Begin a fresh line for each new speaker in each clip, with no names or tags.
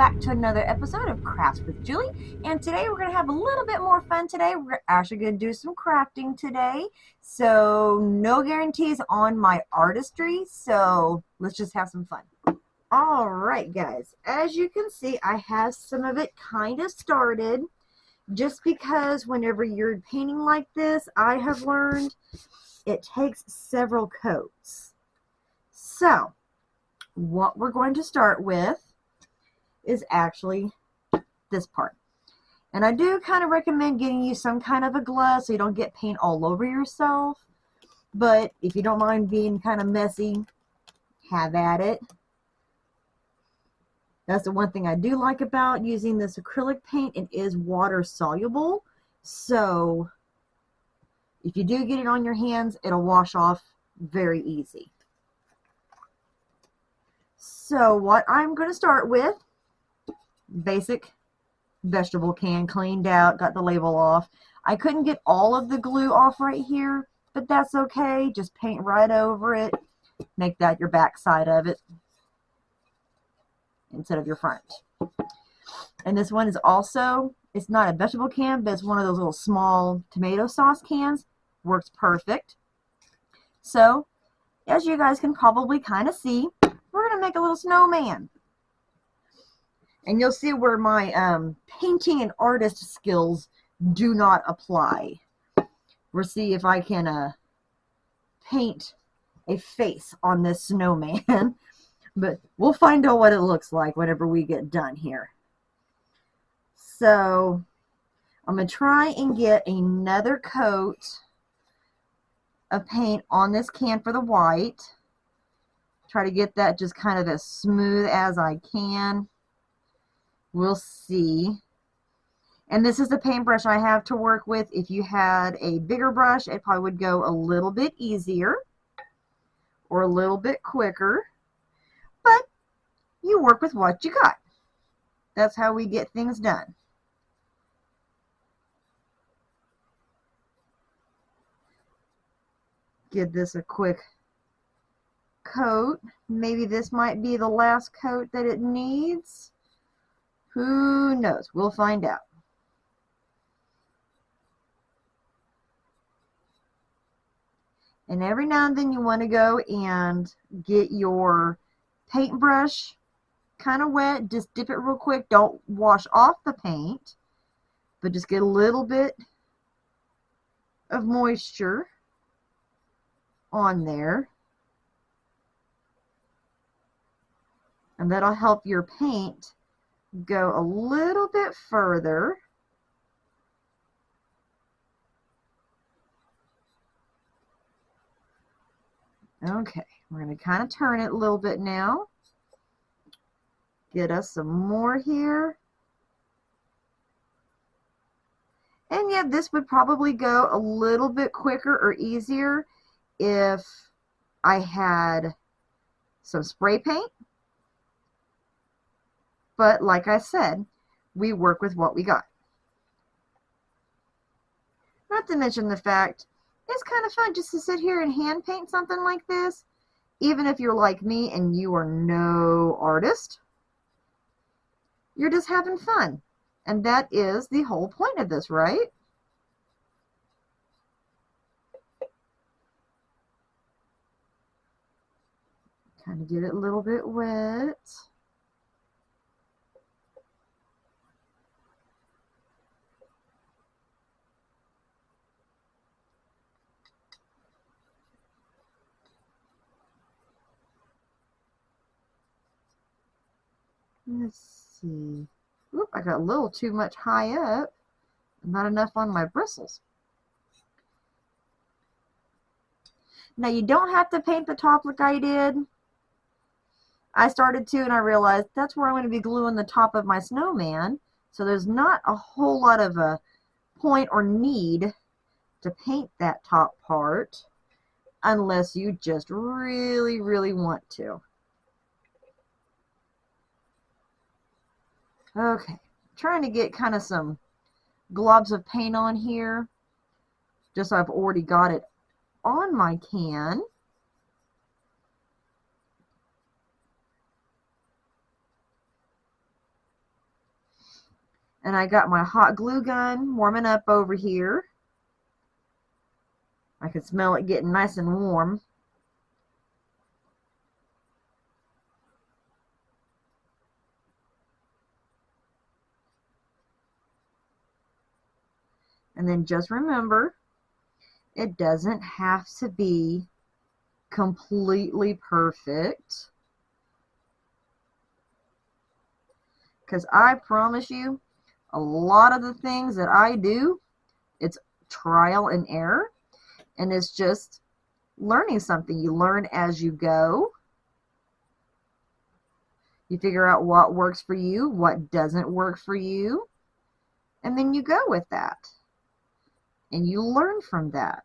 back to another episode of Crafts with Julie, and today we're going to have a little bit more fun today. We're actually going to do some crafting today, so no guarantees on my artistry, so let's just have some fun. Alright guys, as you can see, I have some of it kind of started, just because whenever you're painting like this, I have learned it takes several coats. So, what we're going to start with is actually this part. And I do kind of recommend getting you some kind of a glove so you don't get paint all over yourself. But if you don't mind being kind of messy, have at it. That's the one thing I do like about using this acrylic paint. It is water soluble. So if you do get it on your hands, it'll wash off very easy. So what I'm going to start with, basic vegetable can, cleaned out, got the label off. I couldn't get all of the glue off right here, but that's okay. Just paint right over it. Make that your back side of it instead of your front. And this one is also, it's not a vegetable can, but it's one of those little small tomato sauce cans. Works perfect. So, as you guys can probably kind of see, we're going to make a little snowman. And you'll see where my painting and artist skills do not apply. We'll see if I can paint a face on this snowman. But we'll find out what it looks like whenever we get done here. So I'm going to try and get another coat of paint on this can for the white. Try to get that just kind of as smooth as I can. We'll see. And this is the paintbrush I have to work with. If you had a bigger brush, it probably would go a little bit easier or a little bit quicker. But you work with what you got. That's how we get things done. Give this a quick coat. Maybe this might be the last coat that it needs. Who knows? We'll find out. And every now and then you want to go and get your paintbrush kind of wet. Just dip it real quick. Don't wash off the paint, but just get a little bit of moisture on there. And that'll help your paint go a little bit further. Okay, we're going to kind of turn it a little bit now. Get us some more here. And yeah, this would probably go a little bit quicker or easier if I had some spray paint. But like I said, we work with what we got. Not to mention the fact, it's kind of fun just to sit here and hand paint something like this. Even if you're like me and you are no artist, you're just having fun. And that is the whole point of this, right? Kind of get it a little bit wet. Let's see. Oop, I got a little too much high up. Not enough on my bristles. Now you don't have to paint the top like I did. I started to and I realized that's where I'm going to be gluing the top of my snowman. So there's not a whole lot of a point or need to paint that top part unless you just really, really want to. Okay, trying to get kind of some globs of paint on here, just so I've already got it on my can. And I got my hot glue gun warming up over here. I can smell it getting nice and warm. And then just remember, it doesn't have to be completely perfect. Because I promise you, a lot of the things that I do, it's trial and error. And it's just learning something. You learn as you go. You figure out what works for you, what doesn't work for you. And then you go with that. And you learn from that.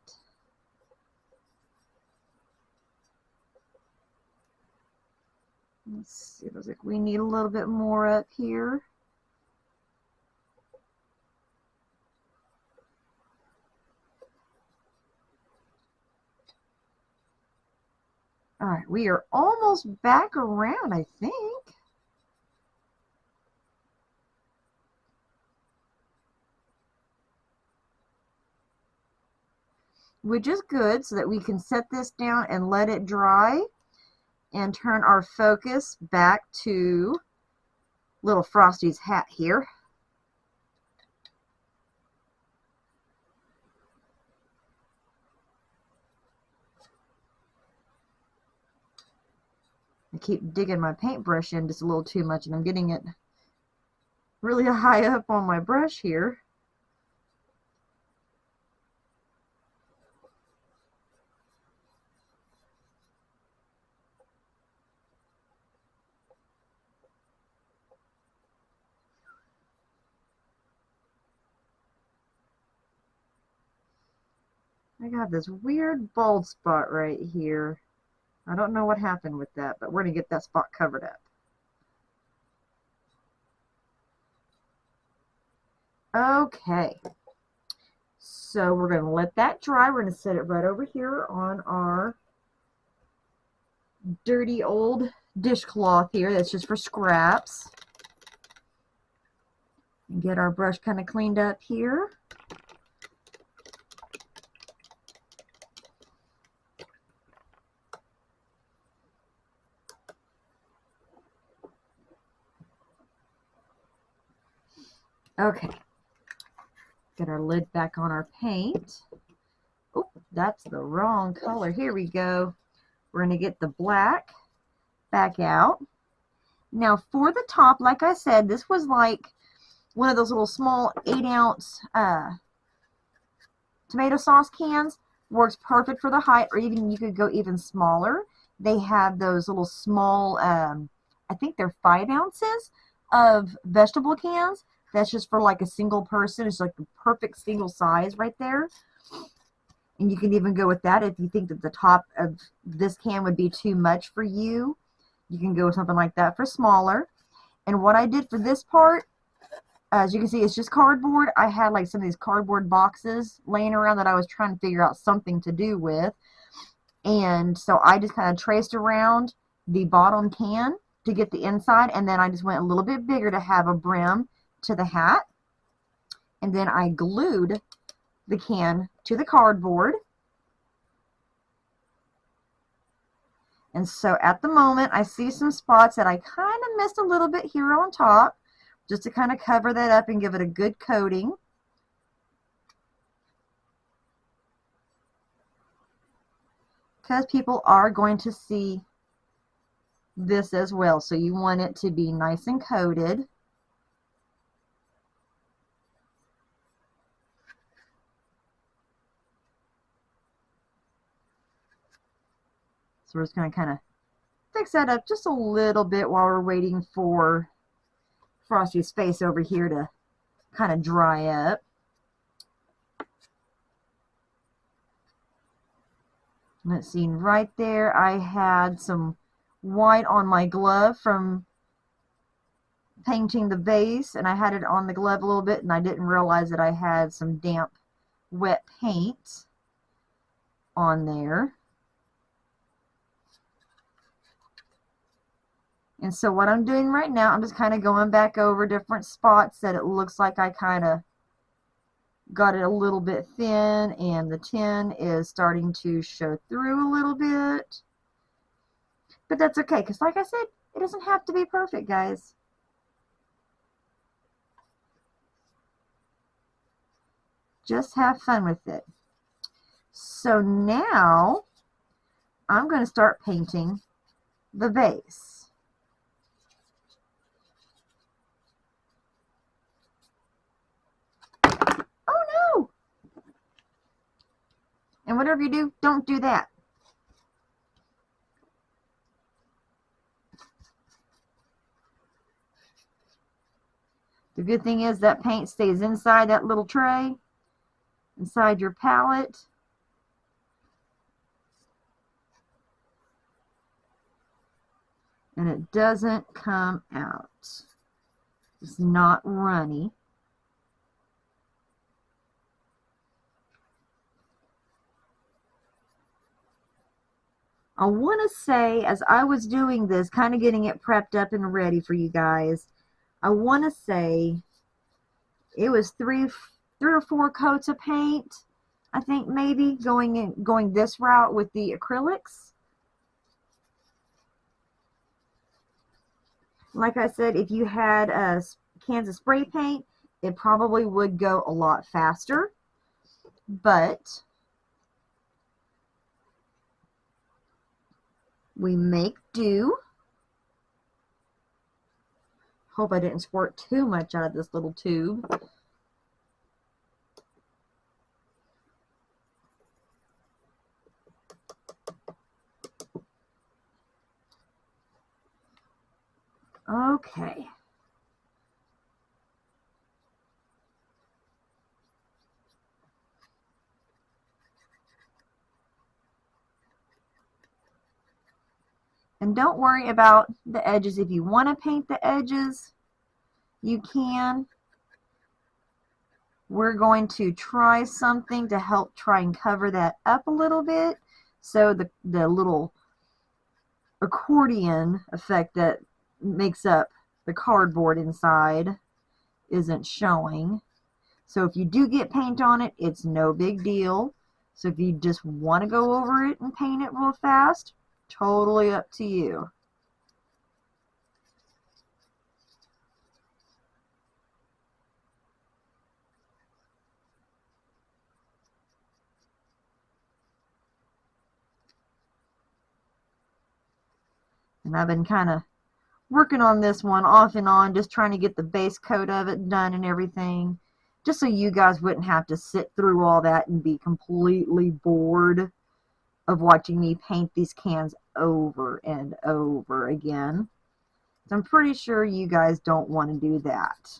Let's see, it looks like we need a little bit more up here. All right, we are almost back around, I think. Which is good, so that we can set this down and let it dry and turn our focus back to little Frosty's hat here. I keep digging my paintbrush in just a little too much, and I'm getting it really high up on my brush here. I got this weird bald spot right here. I don't know what happened with that, but we're going to get that spot covered up. Okay. So we're going to let that dry. We're going to set it right over here on our dirty old dishcloth here. That's just for scraps. And get our brush kind of cleaned up here. Okay. Get our lid back on our paint. Oh, that's the wrong color. Here we go. We're going to get the black back out. Now for the top, like I said, this was like one of those little small 8-ounce tomato sauce cans. Works perfect for the height, or even you could go even smaller. They have those little small, I think they're 5 ounces of vegetable cans. That's just for like a single person. It's like the perfect single size right there. And you can even go with that if you think that the top of this can would be too much for you. You can go with something like that for smaller. And what I did for this part, as you can see, it's just cardboard. I had like some of these cardboard boxes laying around that I was trying to figure out something to do with. And so I just kind of traced around the bottom can to get the inside. And then I just went a little bit bigger to have a brim to the hat. And then I glued the can to the cardboard. And so at the moment, I see some spots that I kind of missed a little bit here on top, just to kind of cover that up and give it a good coating. Because people are going to see this as well, so you want it to be nice and coated. So we're just going to kind of fix that up just a little bit while we're waiting for Frosty's face over here to kind of dry up. Let's see, right there I had some white on my glove from painting the vase, and I had it on the glove a little bit, and I didn't realize that I had some damp, wet paint on there. And so what I'm doing right now, I'm just kind of going back over different spots that it looks like I kind of got it a little bit thin, and the tin is starting to show through a little bit. But that's okay, because like I said, it doesn't have to be perfect, guys. Just have fun with it. So now I'm going to start painting the base. Oh no! And whatever you do, don't do that. The good thing is that paint stays inside that little tray, inside your palette. And it doesn't come out. It's not runny. I want to say, as I was doing this, kind of getting it prepped up and ready for you guys, I want to say it was three or four coats of paint, I think, maybe going this route with the acrylics. Like I said, if you had a cans of spray paint, it probably would go a lot faster, but we make do. Hope I didn't squirt too much out of this little tube. Okay. And don't worry about the edges. If you want to paint the edges, you can. We're going to try something to help try and cover that up a little bit, so the little accordion effect that makes up the cardboard inside isn't showing. So if you do get paint on it, it's no big deal. So if you just want to go over it and paint it real fast, totally up to you. And I've been kind of working on this one off and on, just trying to get the base coat of it done and everything, just so you guys wouldn't have to sit through all that and be completely bored of watching me paint these cans over and over again. So I'm pretty sure you guys don't want to do that.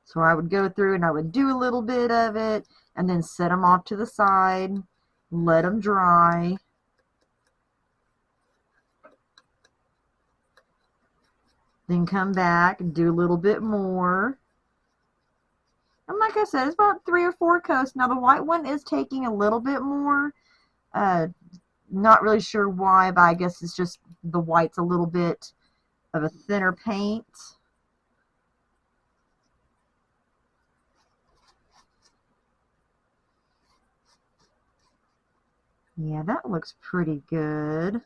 So I would go through and I would do a little bit of it and then set them off to the side, let them dry. Then come back and do a little bit more. And like I said, it's about 3 or 4 coats. Now the white one is taking a little bit more. Not really sure why, but I guess it's just the white's a little bit of a thinner paint. Yeah, that looks pretty good.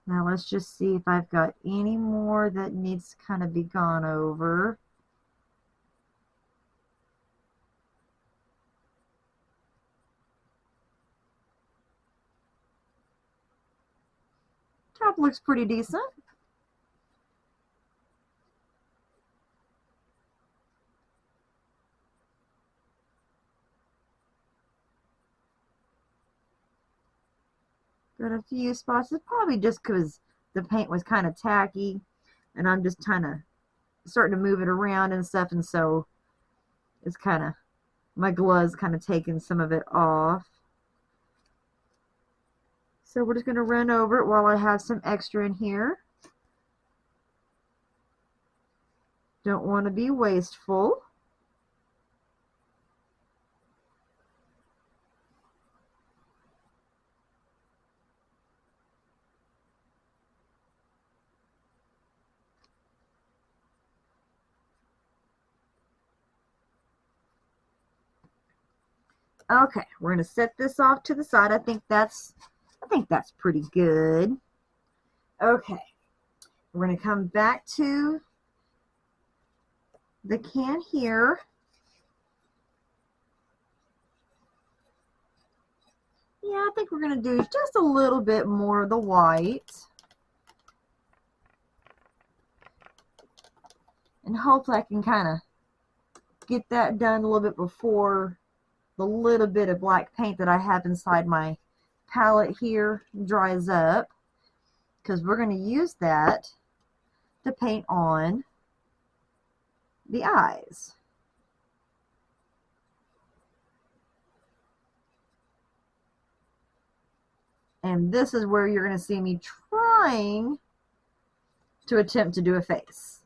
Now let's just see if I've got any more that needs to kind of be gone over. Top looks pretty decent. Got a few spots. It's probably just because the paint was kind of tacky and I'm just kind of starting to move it around and stuff, and so it's kind of, my glove's kind of taking some of it off. So we're just going to run over it while I have some extra in here. Don't want to be wasteful. Okay, we're going to set this off to the side. I think that's pretty good. Okay, we're going to come back to the can here. Yeah, I think we're going to do just a little bit more of the white. And hopefully I can kind of get that done a little bit before the little bit of black paint that I have inside my palette here dries up, because we're going to use that to paint on the eyes. And this is where you're going to see me trying to attempt to do a face.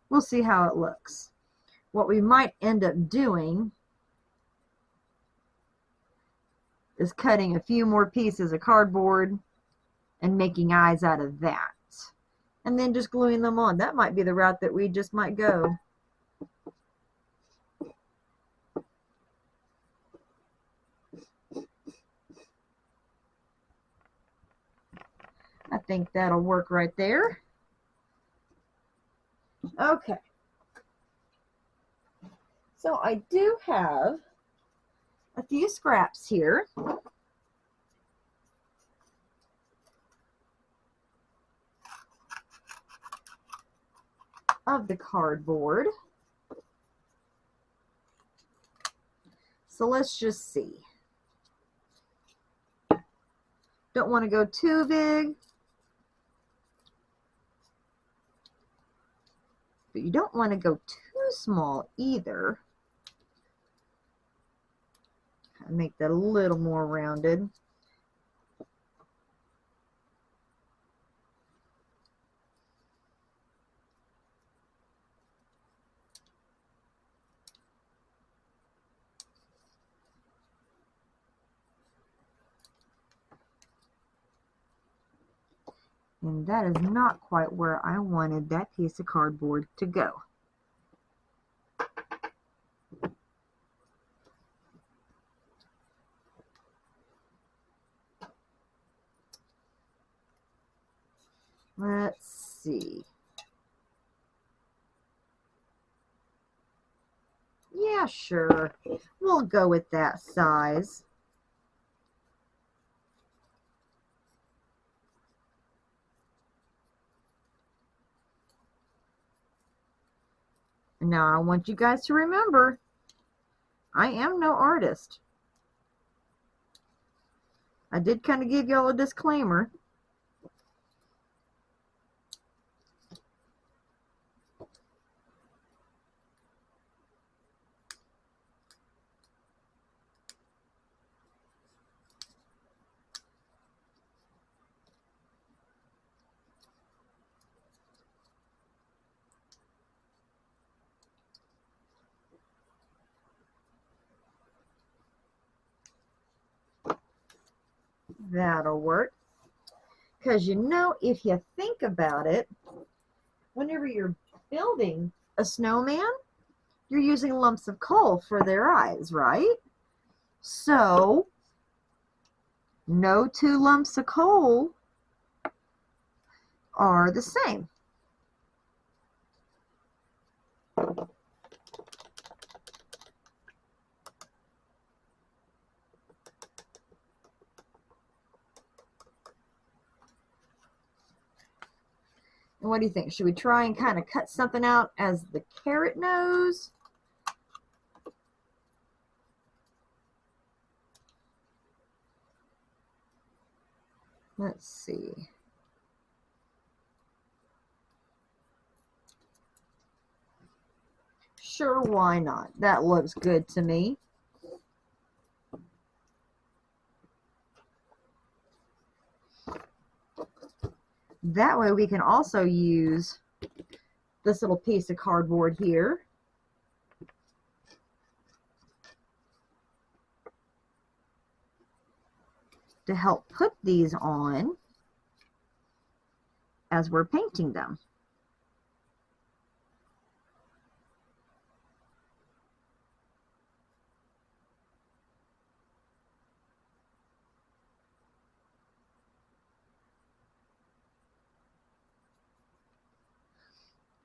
We'll see how it looks. What we might end up doing is cutting a few more pieces of cardboard and making eyes out of that. And then just gluing them on. That might be the route that we just might go. I think that'll work right there. Okay. So I do have a few scraps here. Of the cardboard. So let's just see. Don't want to go too big, but you don't want to go too small either. Make that a little more rounded. And that is not quite where I wanted that piece of cardboard to go. Let's see. Yeah, sure. We'll go with that size. Now, I want you guys to remember, I am no artist. I did kind of give y'all a disclaimer. That'll work. Because you know, if you think about it, whenever you're building a snowman, you're using lumps of coal for their eyes, right? So, no two lumps of coal are the same. And what do you think? Should we try and kind of cut something out as the carrot nose? Let's see. Sure, why not? That looks good to me. That way we can also use this little piece of cardboard here. to help put these on as we're painting them.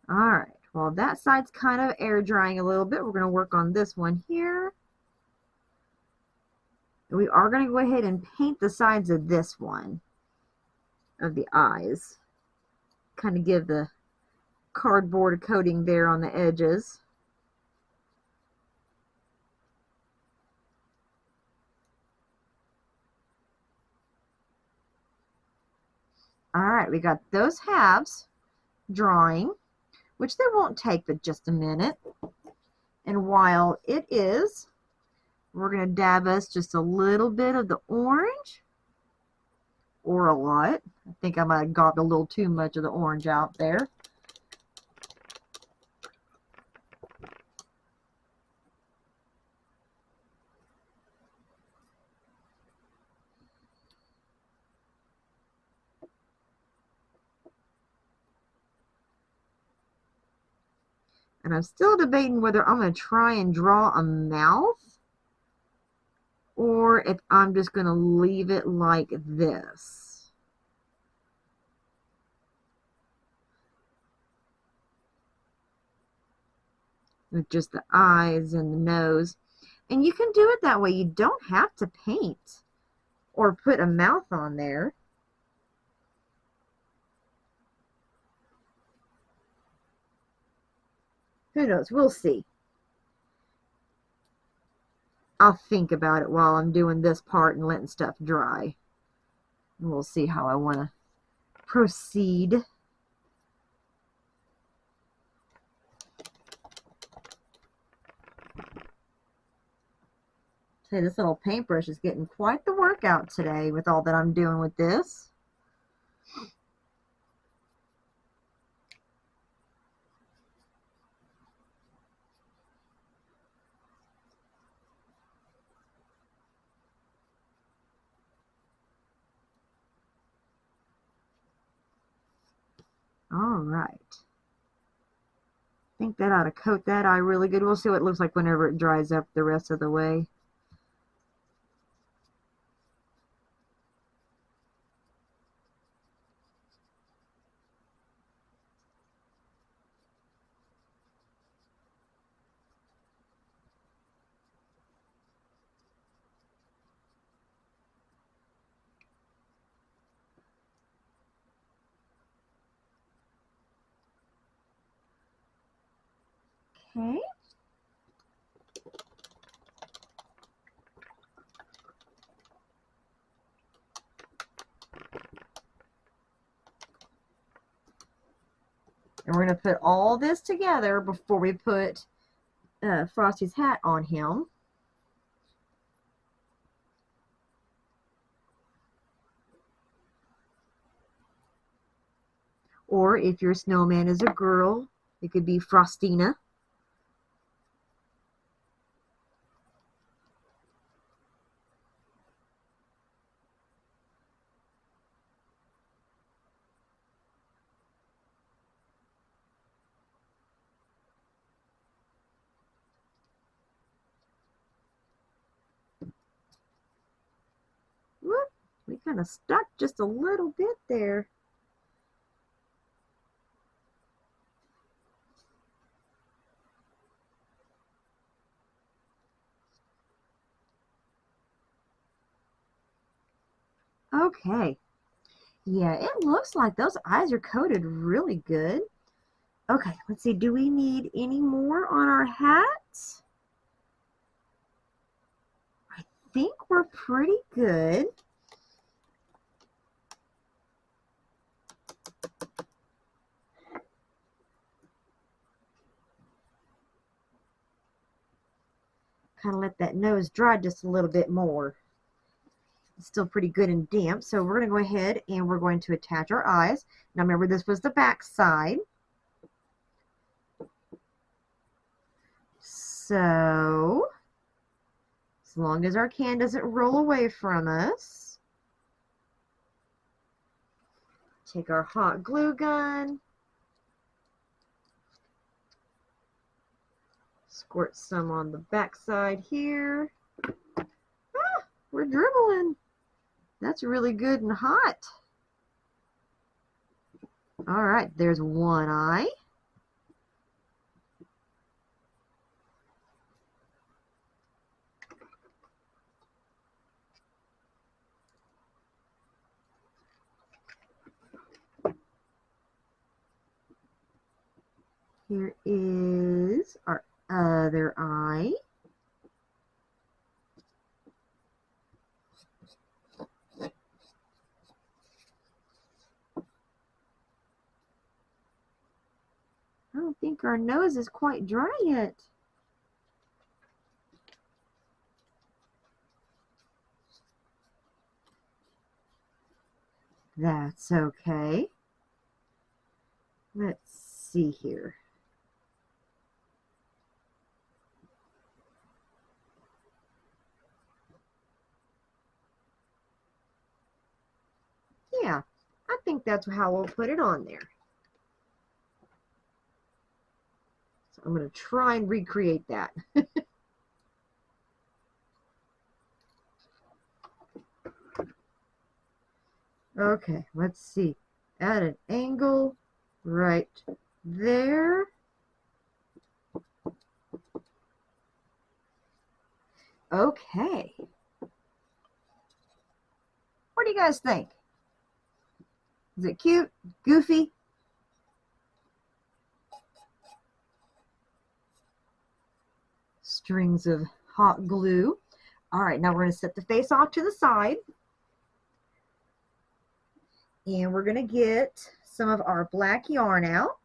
All right, well, that side's kind of air drying a little bit. We're going to work on this one here. We are going to go ahead and paint the sides of this one, of the eyes. Kind of give the cardboard coating there on the edges. All right, we got those halves drawing, which they won't take but just a minute. And while it is, we're going to dab us just a little bit of the orange, or a lot. I think I might have got a little too much of the orange out there. And I'm still debating whether I'm going to try and draw a mouth or if I'm just going to leave it like this. With just the eyes and the nose. And you can do it that way. You don't have to paint or put a mouth on there. Who knows? We'll see. I'll think about it while I'm doing this part and letting stuff dry. And we'll see how I want to proceed. Hey, this little paintbrush is getting quite the workout today with all that I'm doing with this. All right. I think that ought to coat that eye really good. We'll see what it looks like whenever it dries up the rest of the way. Okay. And we're going to put all this together before we put Frosty's hat on him. Or if your snowman is a girl, it could be Frostina. Whoop, we kind of stuck just a little bit there. Okay. Yeah, it looks like those eyes are coated really good. Okay, let's see. Do we need any more on our hats? I think we're pretty good. Kind of let that nose dry just a little bit more. It's still pretty good and damp, so we're going to go ahead and we're going to attach our eyes. Now remember, this was the back side. So, as long as our can doesn't roll away from us, take our hot glue gun, squirt some on the back side here. Ah, we're dribbling. That's really good and hot. All right, there's one eye. Here is our other eye. I don't think our nose is quite dry yet. That's okay. Let's see here. Yeah, I think that's how we'll put it on there. So I'm going to try and recreate that. Okay, let's see. At an angle right there. Okay. What do you guys think? Is it cute? Goofy? Strings of hot glue. All right, now we're going to set the face off to the side. And we're going to get some of our black yarn out.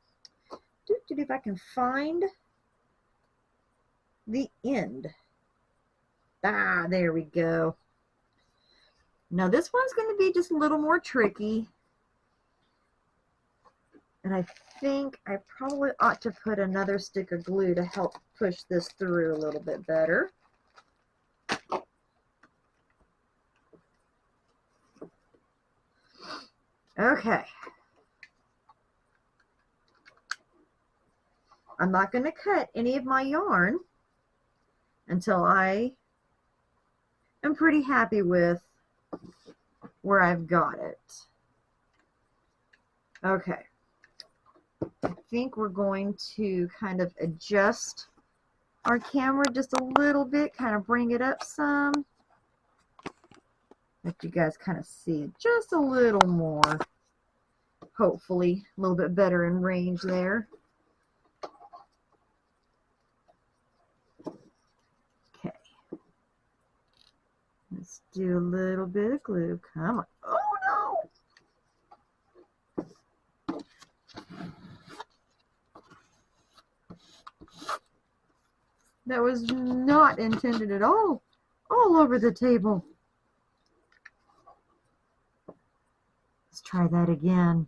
If I can find the end. Ah, there we go. Now this one's going to be just a little more tricky. And I think I probably ought to put another stick of glue to help push this through a little bit better. Okay. I'm not going to cut any of my yarn until I am pretty happy with where I've got it. Okay. I think we're going to kind of adjust our camera just a little bit, kind of bring it up some. Let you guys kind of see it just a little more. Hopefully a little bit better in range there. Okay. Let's do a little bit of glue. Come on. Oh no! That was not intended at all. All over the table. Let's try that again.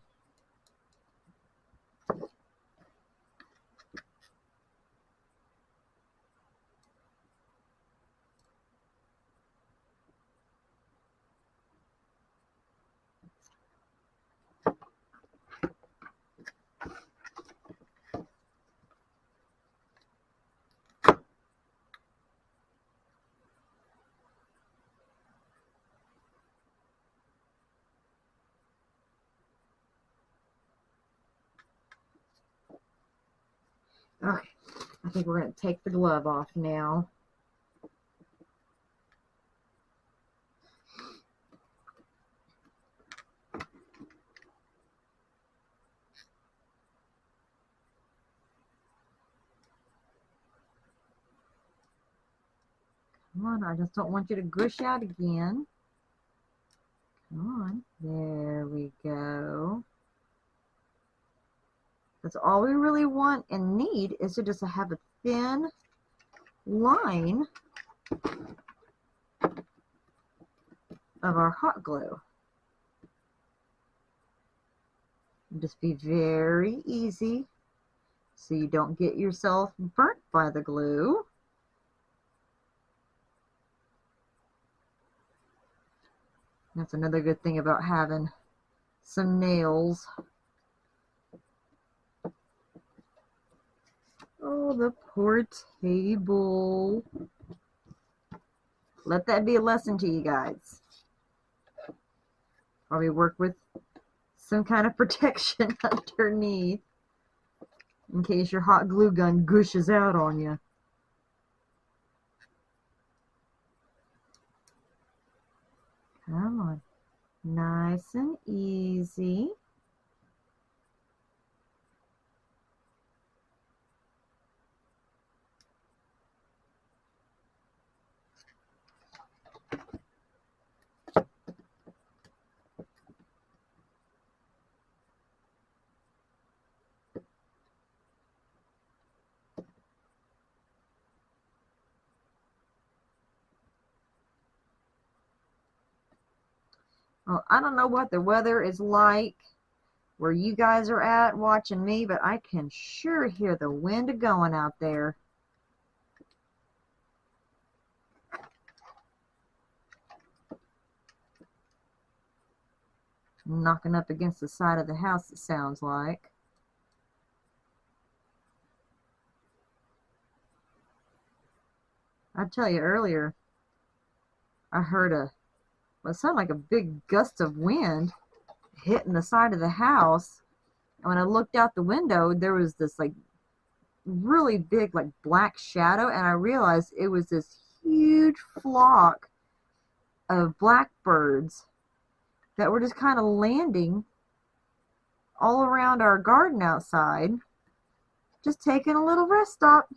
Okay, I think we're going to take the glove off now. Come on, I just don't want you to gush out again. Come on, there we go. That's all we really want and need, is to just have a thin line of our hot glue. Just be very easy so you don't get yourself burnt by the glue. That's another good thing about having some nails. Oh, the poor table. Let that be a lesson to you guys. Probably work with some kind of protection underneath in case your hot glue gun gushes out on you. Come on. Nice and easy. Well, I don't know what the weather is like where you guys are at watching me, but I can sure hear the wind going out there. Knocking up against the side of the house, it sounds like. I tell you earlier, I heard what sounded like a big gust of wind hitting the side of the house. And when I looked out the window, there was this like really big like black shadow, and I realized it was this huge flock of blackbirds that were just kind of landing all around our garden outside, just taking a little rest stop.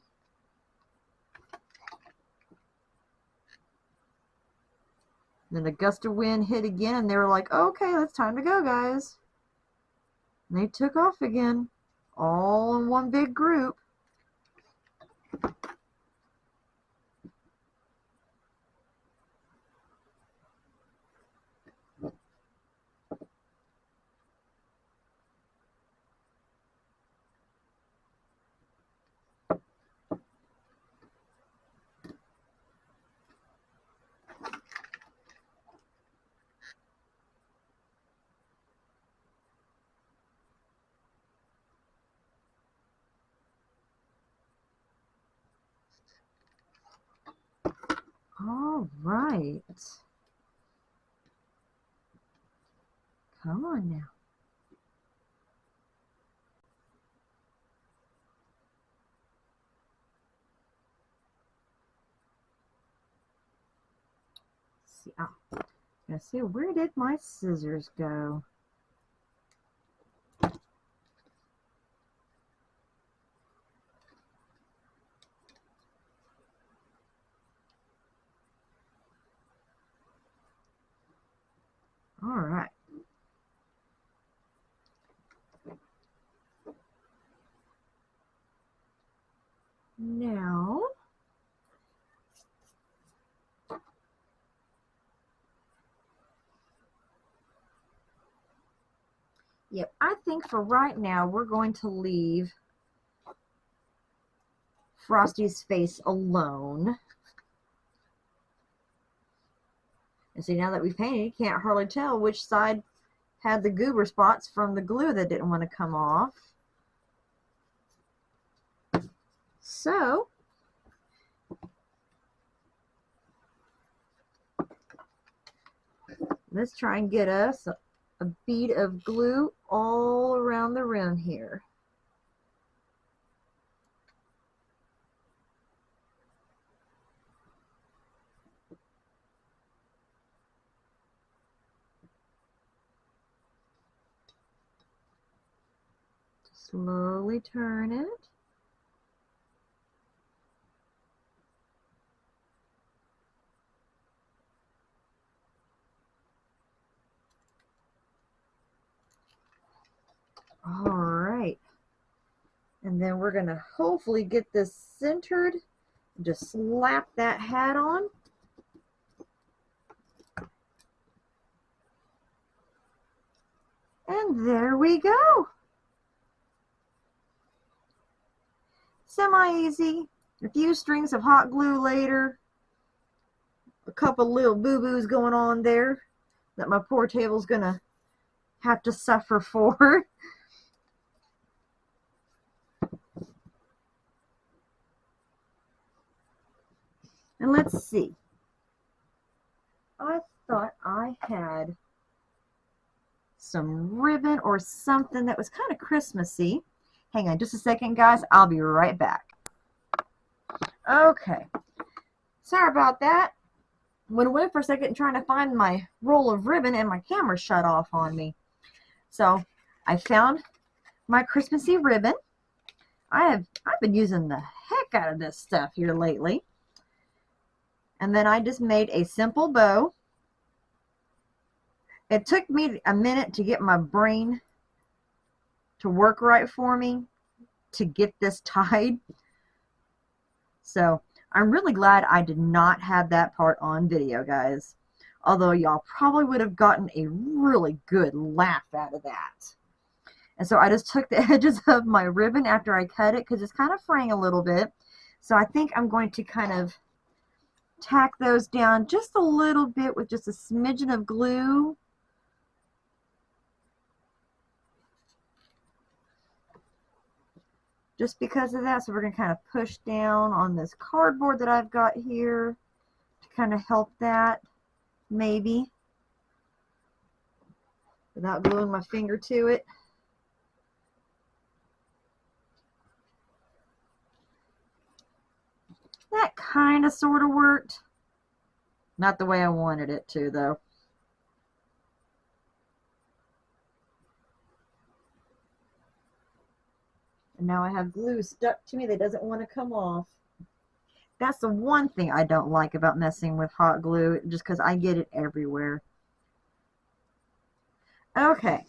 Then a gust of wind hit again, and they were like, okay, it's time to go, guys. And they took off again, all in one big group. All right. Come on now. See, let's see, where did my scissors go? All right. Now, yep, I think for right now we're going to leave Frosty's face alone. And see, now that we've painted, you can't hardly tell which side had the goober spots from the glue that didn't want to come off. So, let's try and get us a bead of glue all around the rim here. Slowly turn it. All right. And then we're going to hopefully get this centered. Just slap that hat on. And there we go. Semi-easy. A few strings of hot glue later. A couple little boo-boos going on there that my poor table's going to have to suffer for. And let's see. I thought I had some ribbon or something that was kind of Christmassy. Hang on just a second, guys. I'll be right back. Okay. Sorry about that. Went away for a second trying to find my roll of ribbon and my camera shut off on me. So I found my Christmassy ribbon. I've been using the heck out of this stuff here lately. And then I just made a simple bow. It took me a minute to get my brain to work right for me to get this tied. So I'm really glad I did not have that part on video, guys. Although y'all probably would have gotten a really good laugh out of that. And so I just took the edges of my ribbon after I cut it because it's kind of fraying a little bit. So I think I'm going to kind of tack those down just a little bit with just a smidgen of glue. Just because of that, so we're going to kind of push down on this cardboard that I've got here to kind of help that, maybe, without gluing my finger to it. That kind of sort of worked. Not the way I wanted it to, though. And now I have glue stuck to me that doesn't want to come off. That's the one thing I don't like about messing with hot glue, just because I get it everywhere. Okay.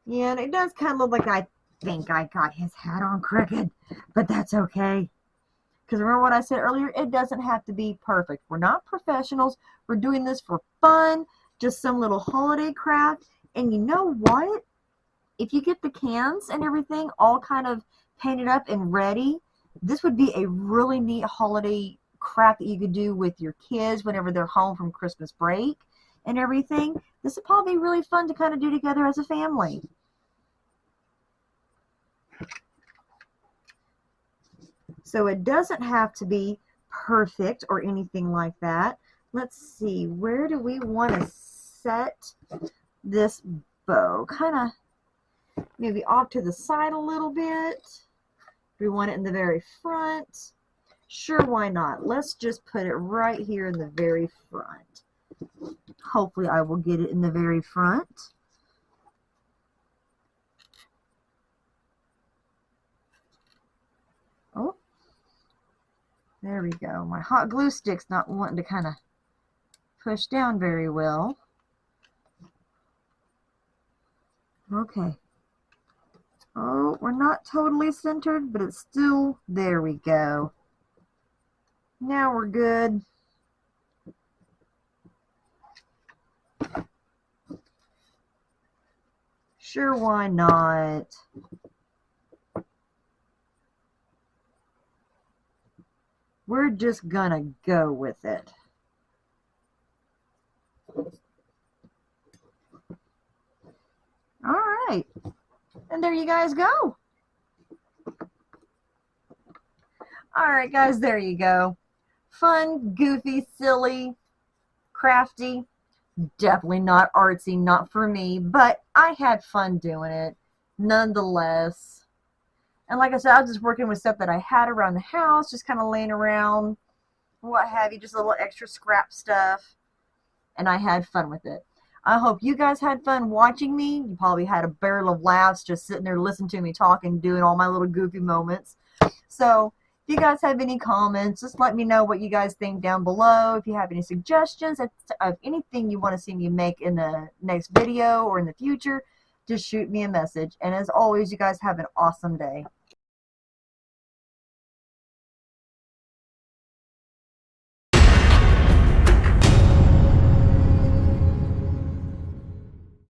Yeah, and it does kind of look like I think I got his hat on crooked, but that's okay. Because remember what I said earlier, it doesn't have to be perfect. We're not professionals. We're doing this for fun, just some little holiday craft. And you know what? If you get the cans and everything all kind of painted up and ready, this would be a really neat holiday craft that you could do with your kids whenever they're home from Christmas break and everything. This would probably be really fun to kind of do together as a family. So it doesn't have to be perfect or anything like that. Let's see, where do we want to set this bow? Kind of maybe off to the side a little bit. Do we want it in the very front? Sure, why not? Let's just put it right here in the very front. Hopefully I will get it in the very front. Oh, there we go. My hot glue stick's not wanting to kind of push down very well. Okay. Oh, we're not totally centered, but it's still, there we go. Now we're good. Sure, why not? We're just gonna go with it. All right. And there you guys go. All right, guys, there you go. Fun, goofy, silly, crafty. Definitely not artsy, not for me, but I had fun doing it nonetheless. And like I said, I was just working with stuff that I had around the house, just kind of laying around, what have you, just a little extra scrap stuff. And I had fun with it. I hope you guys had fun watching me. You probably had a barrel of laughs just sitting there listening to me talk and doing all my little goofy moments. So if you guys have any comments, just let me know what you guys think down below. If you have any suggestions of anything you want to see me make in the next video or in the future, just shoot me a message. And as always, you guys have an awesome day.